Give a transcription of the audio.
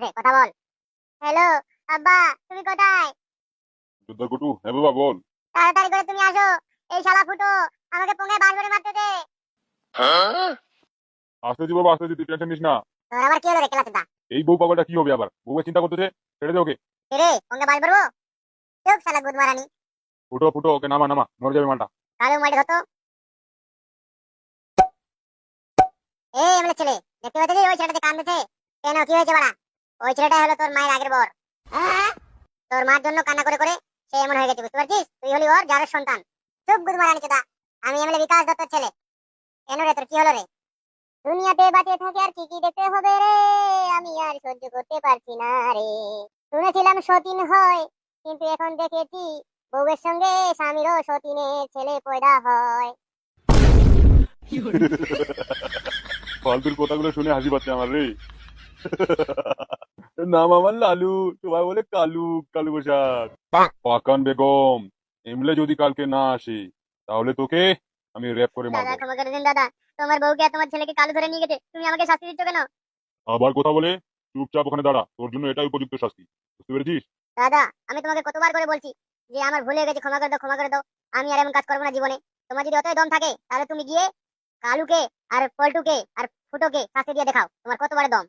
সাথে কথা বল। হ্যালো আব্বা, তুমি কোথায়? যোদ্ধা কুটু, হ্যাঁ বাবা বল। তাড়াতাড়ি করে তুমি আসো। এই শালা ফুটো আমাকে পোঙায় বাস ধরে মারতেছে। আসতেছি বাবা, আসতেছি, তুই টেনশন নিস না। তোর আবার কি হলো রে কেলাচোদা? এই বউ পাগলটা কি হবে আবার? বউকে চিন্তা করতেছে, ছেড়ে দে ওকে। রে পোঙে বাস ধরবো? চুপ শালা গুদ মারানি। ফুটো ফুটো, ওকে নামা নামা, মরে যাবে মালটা। কালো মাইরে ধরতো। এই এমএলএ ছেলে, দেখতে পাচ্ছিস ওই ছেলেটাতে কাঁদতেছে কেন? কি হয়েছে বাড়া? ওই ছেলেটা হলো তোর মায়ের আগের বর। তোর মার জন্য কান্না করে করে সে এমন হয়ে গেছে, বুঝতে পারছিস? তুই হলি ওর জারের সন্তান। চুপ গুদ মারানি চোদা। আমি এমএলএ বিকাশ দত্তর ছেলে। কেন রে, তোর কি হলো রে? দুনিয়াতে বাঁচে থাকে আর কি কি দেখতে হবে রে, আমি আর সহ্য করতে পারছি না রে। শুনেছিলাম সতীন হয়, কিন্তু এখন দেখেছি বউয়ের সঙ্গে স্বামীরও সতীনের ছেলে পয়দা হয়। ফালতুর কথাগুলো শুনে হাসি পাচ্ছে আমার রে। নাম আমার লালু, সবাই বলে কালু, কালু প্রসাদ। পাকান বেগম, এমলে যদি কালকে না আসে তাহলে তোকে আমি র্যাপ করে দাদা মারবো। ক্ষমা করে দিন দাদা, তোমার বউকে আর তোমার ছেলেকে কালু ধরে নিয়ে গেছে, তুমি আমাকে শাস্তি দিচ্ছ কেন? আবার কথা বলে চুপচাপ ওখানে দাঁড়া, তোর জন্য এটাই উপযুক্ত শাস্তি, বুঝতে পেরেছিস? দাদা আমি তোমাকে কতবার করে বলছি যে আমার ভুল হয়ে গেছে, ক্ষমা করে দাও, ক্ষমা করে দাও। আমি আর এমন কাজ করবো না জীবনে। তোমার যদি অতই দম থাকে তাহলে তুমি গিয়ে কালুকে আর পল্টুকে আর ফুটোকে শাস্তি দিয়ে দেখাও, তোমার কতবার দম।